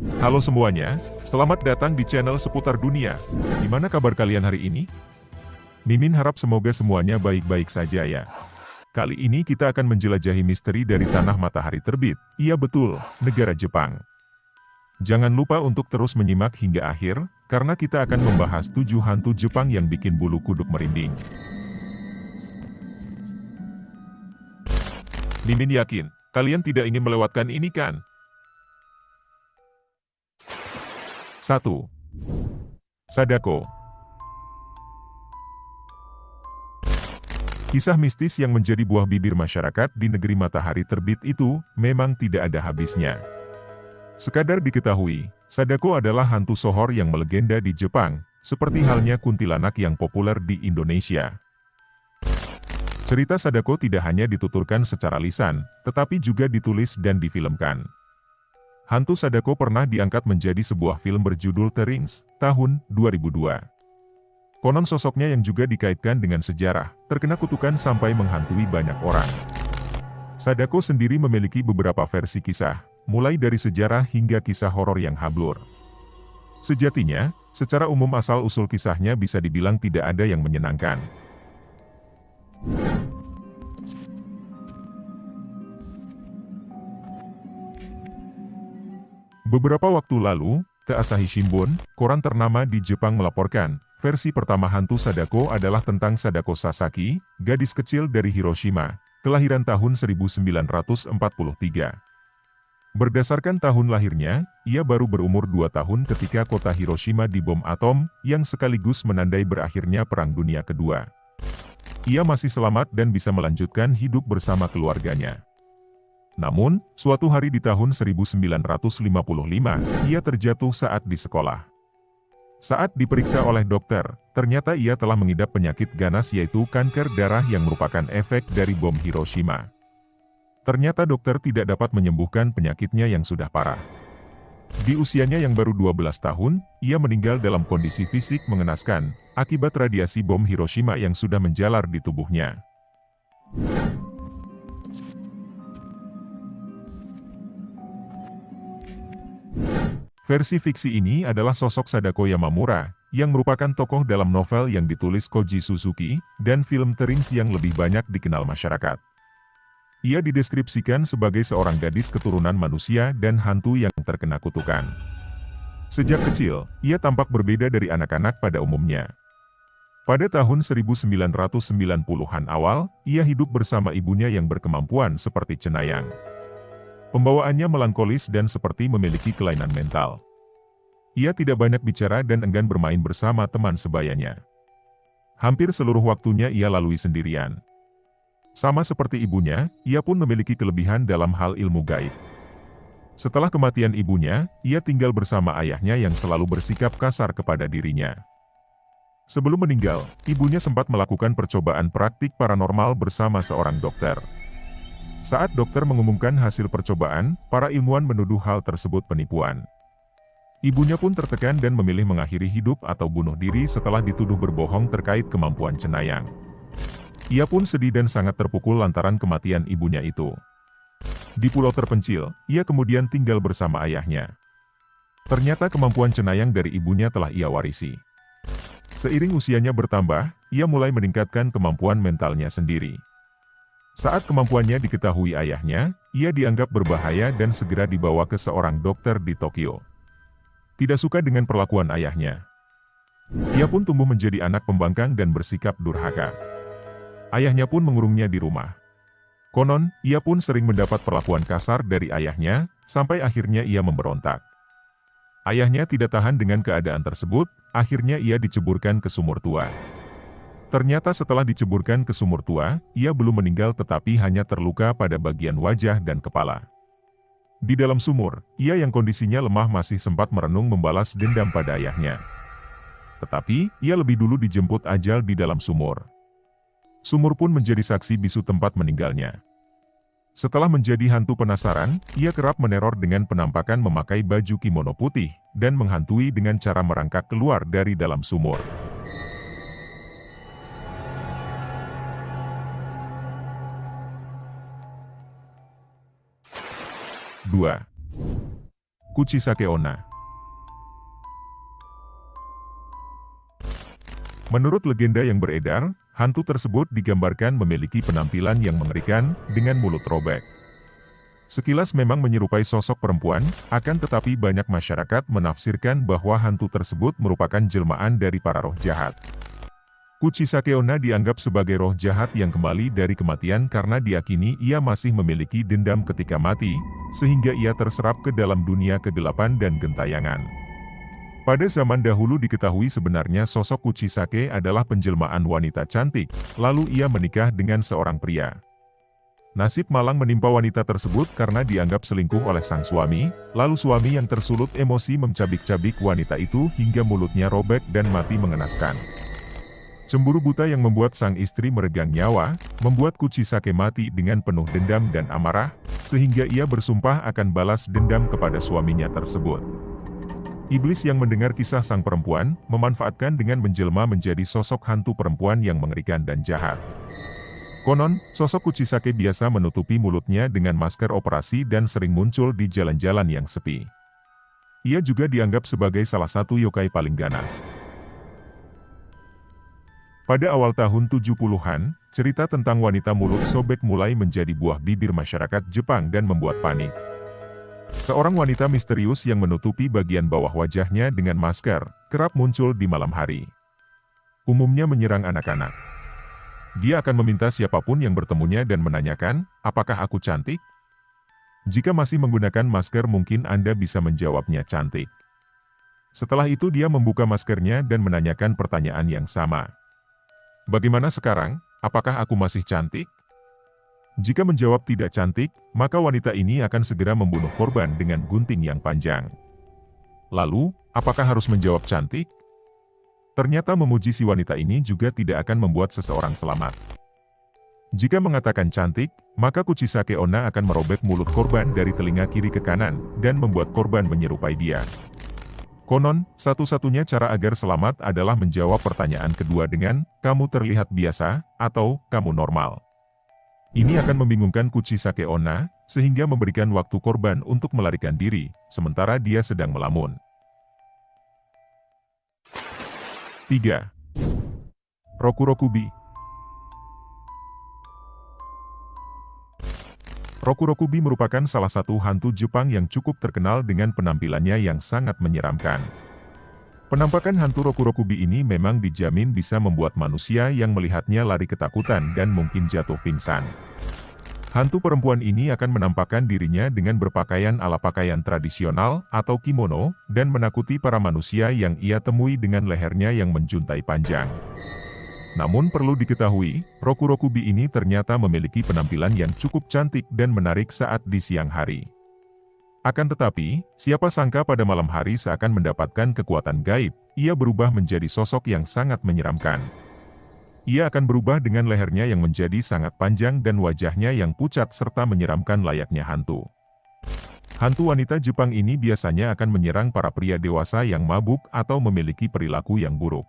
Halo semuanya, selamat datang di channel seputar dunia. Gimana kabar kalian hari ini? Mimin harap semoga semuanya baik-baik saja ya. Kali ini kita akan menjelajahi misteri dari tanah matahari terbit. Iya betul, negara Jepang. Jangan lupa untuk terus menyimak hingga akhir, karena kita akan membahas 7 hantu Jepang yang bikin bulu kuduk merinding. Mimin yakin, kalian tidak ingin melewatkan ini kan? 1. Sadako. Kisah mistis yang menjadi buah bibir masyarakat di negeri matahari terbit itu memang tidak ada habisnya. Sekadar diketahui, Sadako adalah hantu sohor yang melegenda di Jepang, seperti halnya kuntilanak yang populer di Indonesia. Cerita Sadako tidak hanya dituturkan secara lisan, tetapi juga ditulis dan difilmkan. Hantu Sadako pernah diangkat menjadi sebuah film berjudul The Rings, tahun 2002. Konon sosoknya yang juga dikaitkan dengan sejarah, terkena kutukan sampai menghantui banyak orang. Sadako sendiri memiliki beberapa versi kisah, mulai dari sejarah hingga kisah horor yang hablur. Sejatinya, secara umum asal-usul kisahnya bisa dibilang tidak ada yang menyenangkan. Beberapa waktu lalu, The Asahi Shimbun, koran ternama di Jepang melaporkan, versi pertama hantu Sadako adalah tentang Sadako Sasaki, gadis kecil dari Hiroshima, kelahiran tahun 1943. Berdasarkan tahun lahirnya, ia baru berumur 2 tahun ketika kota Hiroshima dibom atom, yang sekaligus menandai berakhirnya Perang Dunia Kedua. Ia masih selamat dan bisa melanjutkan hidup bersama keluarganya. Namun, suatu hari di tahun 1955, ia terjatuh saat di sekolah. Saat diperiksa oleh dokter, ternyata ia telah mengidap penyakit ganas yaitu kanker darah yang merupakan efek dari bom Hiroshima. Ternyata dokter tidak dapat menyembuhkan penyakitnya yang sudah parah. Di usianya yang baru 12 tahun, ia meninggal dalam kondisi fisik mengenaskan, akibat radiasi bom Hiroshima yang sudah menjalar di tubuhnya. Versi fiksi ini adalah sosok Sadako Yamamura, yang merupakan tokoh dalam novel yang ditulis Koji Suzuki, dan film The Rings yang lebih banyak dikenal masyarakat. Ia dideskripsikan sebagai seorang gadis keturunan manusia dan hantu yang terkena kutukan. Sejak kecil, ia tampak berbeda dari anak-anak pada umumnya. Pada tahun 1990-an awal, ia hidup bersama ibunya yang berkemampuan seperti cenayang. Pembawaannya melankolis dan seperti memiliki kelainan mental. Ia tidak banyak bicara dan enggan bermain bersama teman sebayanya. Hampir seluruh waktunya ia lalui sendirian. Sama seperti ibunya, ia pun memiliki kelebihan dalam hal ilmu gaib. Setelah kematian ibunya, ia tinggal bersama ayahnya yang selalu bersikap kasar kepada dirinya. Sebelum meninggal, ibunya sempat melakukan percobaan praktik paranormal bersama seorang dokter. Saat dokter mengumumkan hasil percobaan, para ilmuwan menuduh hal tersebut penipuan. Ibunya pun tertekan dan memilih mengakhiri hidup atau bunuh diri setelah dituduh berbohong terkait kemampuan cenayang. Ia pun sedih dan sangat terpukul lantaran kematian ibunya itu. Di pulau terpencil, ia kemudian tinggal bersama ayahnya. Ternyata kemampuan cenayang dari ibunya telah ia warisi. Seiring usianya bertambah, ia mulai meningkatkan kemampuan mentalnya sendiri. Saat kemampuannya diketahui ayahnya, ia dianggap berbahaya dan segera dibawa ke seorang dokter di Tokyo. Tidak suka dengan perlakuan ayahnya. Ia pun tumbuh menjadi anak pembangkang dan bersikap durhaka. Ayahnya pun mengurungnya di rumah. Konon, ia pun sering mendapat perlakuan kasar dari ayahnya, sampai akhirnya ia memberontak. Ayahnya tidak tahan dengan keadaan tersebut, akhirnya ia diceburkan ke sumur tua. Ternyata setelah diceburkan ke sumur tua, ia belum meninggal tetapi hanya terluka pada bagian wajah dan kepala. Di dalam sumur, ia yang kondisinya lemah masih sempat merenung membalas dendam pada ayahnya. Tetapi, ia lebih dulu dijemput ajal di dalam sumur. Sumur pun menjadi saksi bisu tempat meninggalnya. Setelah menjadi hantu penasaran, ia kerap meneror dengan penampakan memakai baju kimono putih, dan menghantui dengan cara merangkak keluar dari dalam sumur. 2. Kuchisake Onna. Menurut legenda yang beredar, hantu tersebut digambarkan memiliki penampilan yang mengerikan dengan mulut robek. Sekilas memang menyerupai sosok perempuan, akan tetapi banyak masyarakat menafsirkan bahwa hantu tersebut merupakan jelmaan dari para roh jahat. Kuchisake Onna dianggap sebagai roh jahat yang kembali dari kematian karena diyakini ia masih memiliki dendam ketika mati, sehingga ia terserap ke dalam dunia kegelapan dan gentayangan. Pada zaman dahulu diketahui sebenarnya sosok Kuchisake adalah penjelmaan wanita cantik, lalu ia menikah dengan seorang pria. Nasib malang menimpa wanita tersebut karena dianggap selingkuh oleh sang suami, lalu suami yang tersulut emosi mencabik-cabik wanita itu hingga mulutnya robek dan mati mengenaskan. Cemburu buta yang membuat sang istri meregang nyawa, membuat Kuchisake mati dengan penuh dendam dan amarah, sehingga ia bersumpah akan balas dendam kepada suaminya tersebut. Iblis yang mendengar kisah sang perempuan, memanfaatkan dengan menjelma menjadi sosok hantu perempuan yang mengerikan dan jahat. Konon, sosok Kuchisake biasa menutupi mulutnya dengan masker operasi dan sering muncul di jalan-jalan yang sepi. Ia juga dianggap sebagai salah satu yokai paling ganas. Pada awal tahun 70-an, cerita tentang wanita mulut sobek mulai menjadi buah bibir masyarakat Jepang dan membuat panik. Seorang wanita misterius yang menutupi bagian bawah wajahnya dengan masker, kerap muncul di malam hari. Umumnya menyerang anak-anak. Dia akan meminta siapapun yang bertemunya dan menanyakan, apakah aku cantik? Jika masih menggunakan masker mungkin Anda bisa menjawabnya cantik. Setelah itu dia membuka maskernya dan menanyakan pertanyaan yang sama. Bagaimana sekarang, apakah aku masih cantik? Jika menjawab tidak cantik, maka wanita ini akan segera membunuh korban dengan gunting yang panjang. Lalu, apakah harus menjawab cantik? Ternyata memuji si wanita ini juga tidak akan membuat seseorang selamat. Jika mengatakan cantik, maka Kuchisake Onna akan merobek mulut korban dari telinga kiri ke kanan, dan membuat korban menyerupai dia. Konon, satu-satunya cara agar selamat adalah menjawab pertanyaan kedua dengan, kamu terlihat biasa, atau, kamu normal. Ini akan membingungkan Kuchisake Onna, sehingga memberikan waktu korban untuk melarikan diri, sementara dia sedang melamun. 3. Rokurokubi. Rokurokubi merupakan salah satu hantu Jepang yang cukup terkenal dengan penampilannya yang sangat menyeramkan. Penampakan hantu Rokurokubi ini memang dijamin bisa membuat manusia yang melihatnya lari ketakutan dan mungkin jatuh pingsan. Hantu perempuan ini akan menampakkan dirinya dengan berpakaian ala pakaian tradisional atau kimono, dan menakuti para manusia yang ia temui dengan lehernya yang menjuntai panjang. Namun perlu diketahui, Rokurokubi ini ternyata memiliki penampilan yang cukup cantik dan menarik saat di siang hari. Akan tetapi, siapa sangka pada malam hari seakan mendapatkan kekuatan gaib, ia berubah menjadi sosok yang sangat menyeramkan. Ia akan berubah dengan lehernya yang menjadi sangat panjang dan wajahnya yang pucat serta menyeramkan layaknya hantu. Hantu wanita Jepang ini biasanya akan menyerang para pria dewasa yang mabuk atau memiliki perilaku yang buruk.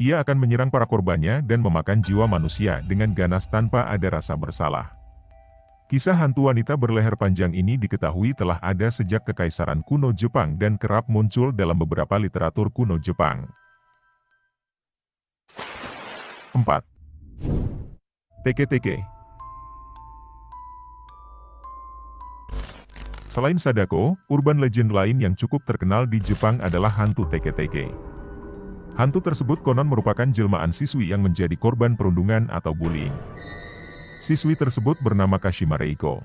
Ia akan menyerang para korbannya dan memakan jiwa manusia dengan ganas tanpa ada rasa bersalah. Kisah hantu wanita berleher panjang ini diketahui telah ada sejak Kekaisaran kuno Jepang dan kerap muncul dalam beberapa literatur kuno Jepang. 4. Teke-teke. Selain Sadako, urban legend lain yang cukup terkenal di Jepang adalah hantu teke-teke. Hantu tersebut konon merupakan jelmaan siswi yang menjadi korban perundungan atau bullying. Siswi tersebut bernama Kashima Reiko.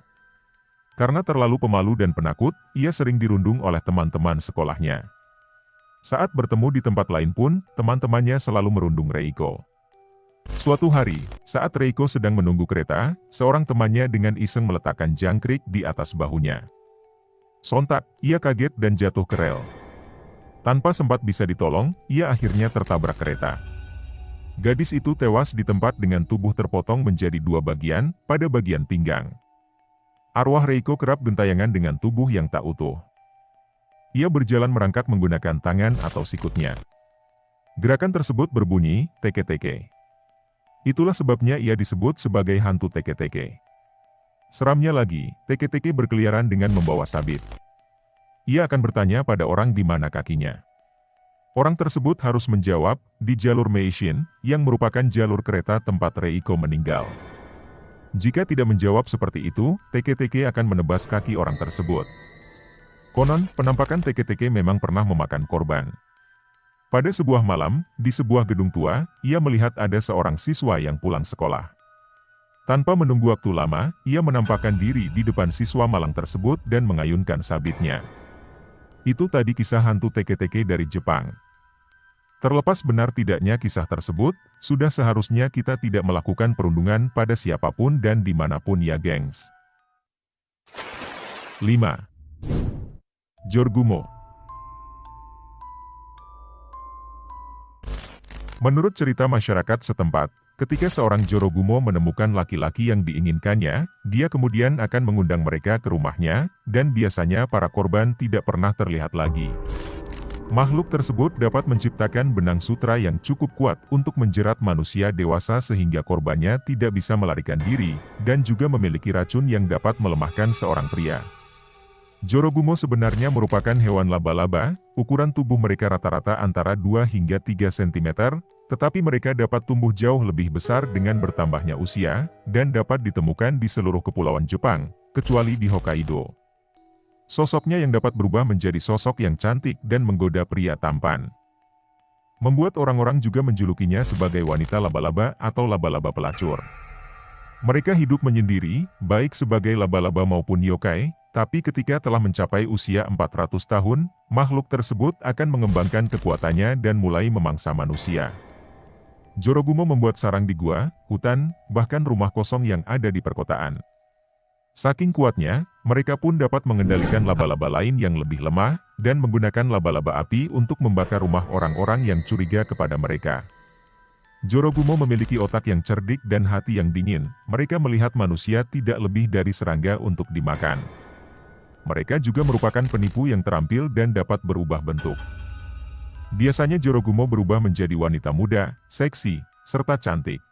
Karena terlalu pemalu dan penakut, ia sering dirundung oleh teman-teman sekolahnya. Saat bertemu di tempat lain pun, teman-temannya selalu merundung Reiko. Suatu hari, saat Reiko sedang menunggu kereta, seorang temannya dengan iseng meletakkan jangkrik di atas bahunya. Sontak, ia kaget dan jatuh ke rel. Tanpa sempat bisa ditolong, ia akhirnya tertabrak kereta. Gadis itu tewas di tempat dengan tubuh terpotong menjadi dua bagian, pada bagian pinggang. Arwah Reiko kerap gentayangan dengan tubuh yang tak utuh. Ia berjalan merangkak menggunakan tangan atau sikutnya. Gerakan tersebut berbunyi, teke-teke. Itulah sebabnya ia disebut sebagai hantu teke-teke. Seramnya lagi, teke-teke berkeliaran dengan membawa sabit. Ia akan bertanya pada orang di mana kakinya. Orang tersebut harus menjawab, di jalur Meishin, yang merupakan jalur kereta tempat Reiko meninggal. Jika tidak menjawab seperti itu, teke-teke akan menebas kaki orang tersebut. Konon, penampakan teke-teke memang pernah memakan korban. Pada sebuah malam, di sebuah gedung tua, ia melihat ada seorang siswa yang pulang sekolah. Tanpa menunggu waktu lama, ia menampakkan diri di depan siswa malang tersebut dan mengayunkan sabitnya. Itu tadi kisah hantu teke-teke dari Jepang. Terlepas benar tidaknya kisah tersebut, sudah seharusnya kita tidak melakukan perundungan pada siapapun dan dimanapun ya gengs. 5. Jorgumo. Menurut cerita masyarakat setempat, ketika seorang Jorogumo menemukan laki-laki yang diinginkannya, dia kemudian akan mengundang mereka ke rumahnya, dan biasanya para korban tidak pernah terlihat lagi. Makhluk tersebut dapat menciptakan benang sutra yang cukup kuat untuk menjerat manusia dewasa sehingga korbannya tidak bisa melarikan diri, dan juga memiliki racun yang dapat melemahkan seorang pria. Jorogumo sebenarnya merupakan hewan laba-laba, ukuran tubuh mereka rata-rata antara 2 hingga 3 cm, tetapi mereka dapat tumbuh jauh lebih besar dengan bertambahnya usia, dan dapat ditemukan di seluruh kepulauan Jepang, kecuali di Hokkaido. Sosoknya yang dapat berubah menjadi sosok yang cantik dan menggoda pria tampan. Membuat orang-orang juga menjulukinya sebagai wanita laba-laba atau laba-laba pelacur. Mereka hidup menyendiri, baik sebagai laba-laba maupun yokai, tapi ketika telah mencapai usia 400 tahun, makhluk tersebut akan mengembangkan kekuatannya dan mulai memangsa manusia. Jorogumo membuat sarang di gua, hutan, bahkan rumah kosong yang ada di perkotaan. Saking kuatnya, mereka pun dapat mengendalikan laba-laba lain yang lebih lemah, dan menggunakan laba-laba api untuk membakar rumah orang-orang yang curiga kepada mereka. Jorogumo memiliki otak yang cerdik dan hati yang dingin, mereka melihat manusia tidak lebih dari serangga untuk dimakan. Mereka juga merupakan penipu yang terampil dan dapat berubah bentuk. Biasanya Jorogumo berubah menjadi wanita muda, seksi, serta cantik.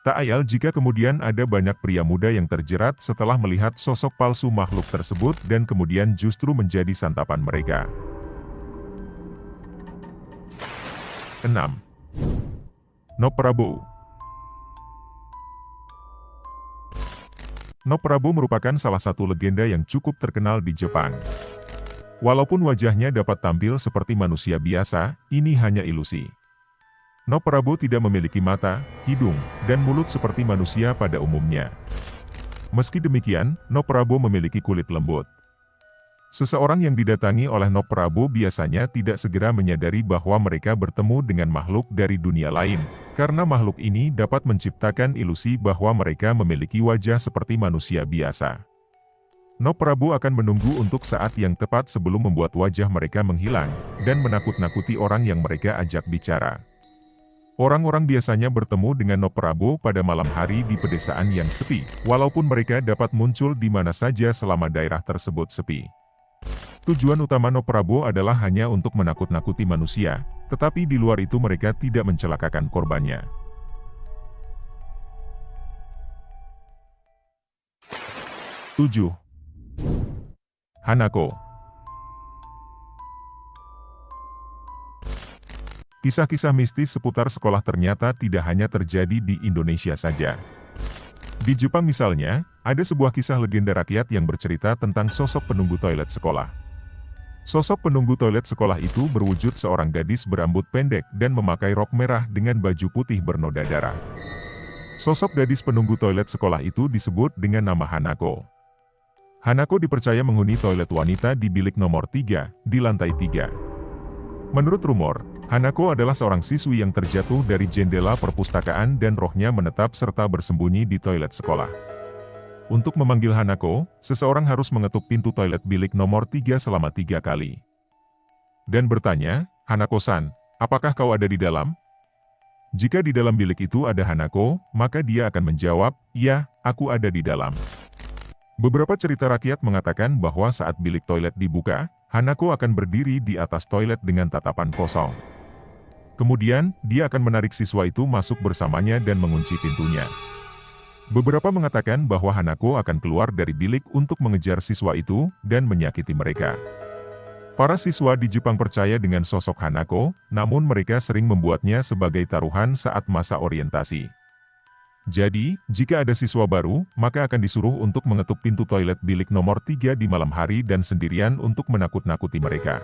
Tak ayal jika kemudian ada banyak pria muda yang terjerat setelah melihat sosok palsu makhluk tersebut dan kemudian justru menjadi santapan mereka. 6. Nopperabo. Nopperabo merupakan salah satu legenda yang cukup terkenal di Jepang. Walaupun wajahnya dapat tampil seperti manusia biasa, ini hanya ilusi. Nopperabo tidak memiliki mata, hidung, dan mulut seperti manusia pada umumnya. Meski demikian, Nopperabo memiliki kulit lembut. Seseorang yang didatangi oleh Nopperabo biasanya tidak segera menyadari bahwa mereka bertemu dengan makhluk dari dunia lain, karena makhluk ini dapat menciptakan ilusi bahwa mereka memiliki wajah seperti manusia biasa. Nopperabo akan menunggu untuk saat yang tepat sebelum membuat wajah mereka menghilang, dan menakut-nakuti orang yang mereka ajak bicara. Orang-orang biasanya bertemu dengan Nopperabo pada malam hari di pedesaan yang sepi, walaupun mereka dapat muncul di mana saja selama daerah tersebut sepi. Tujuan utama Nopperabo adalah hanya untuk menakut-nakuti manusia, tetapi di luar itu mereka tidak mencelakakan korbannya. 7. Hanako. Kisah-kisah mistis seputar sekolah ternyata tidak hanya terjadi di Indonesia saja. Di Jepang misalnya, ada sebuah kisah legenda rakyat yang bercerita tentang sosok penunggu toilet sekolah. Sosok penunggu toilet sekolah itu berwujud seorang gadis berambut pendek dan memakai rok merah dengan baju putih bernoda darah. Sosok gadis penunggu toilet sekolah itu disebut dengan nama Hanako. Hanako dipercaya menghuni toilet wanita di bilik nomor 3, di lantai 3. Menurut rumor, Hanako adalah seorang siswi yang terjatuh dari jendela perpustakaan dan rohnya menetap serta bersembunyi di toilet sekolah. Untuk memanggil Hanako, seseorang harus mengetuk pintu toilet bilik nomor 3 selama 3 kali. Dan bertanya, "Hanako-san, apakah kau ada di dalam?" Jika di dalam bilik itu ada Hanako, maka dia akan menjawab, "Ya, aku ada di dalam." Beberapa cerita rakyat mengatakan bahwa saat bilik toilet dibuka, Hanako akan berdiri di atas toilet dengan tatapan kosong. Kemudian, dia akan menarik siswa itu masuk bersamanya dan mengunci pintunya. Beberapa mengatakan bahwa Hanako akan keluar dari bilik untuk mengejar siswa itu dan menyakiti mereka. Para siswa di Jepang percaya dengan sosok Hanako, namun mereka sering membuatnya sebagai taruhan saat masa orientasi. Jadi, jika ada siswa baru, maka akan disuruh untuk mengetuk pintu toilet bilik nomor 3 di malam hari dan sendirian untuk menakut-nakuti mereka.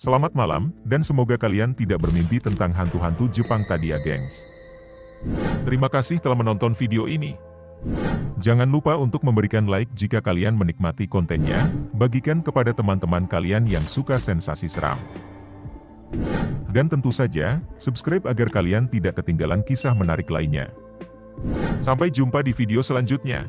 Selamat malam, dan semoga kalian tidak bermimpi tentang hantu-hantu Jepang tadi ya gengs. Terima kasih telah menonton video ini. Jangan lupa untuk memberikan like jika kalian menikmati kontennya, bagikan kepada teman-teman kalian yang suka sensasi seram. Dan tentu saja, subscribe agar kalian tidak ketinggalan kisah menarik lainnya. Sampai jumpa di video selanjutnya.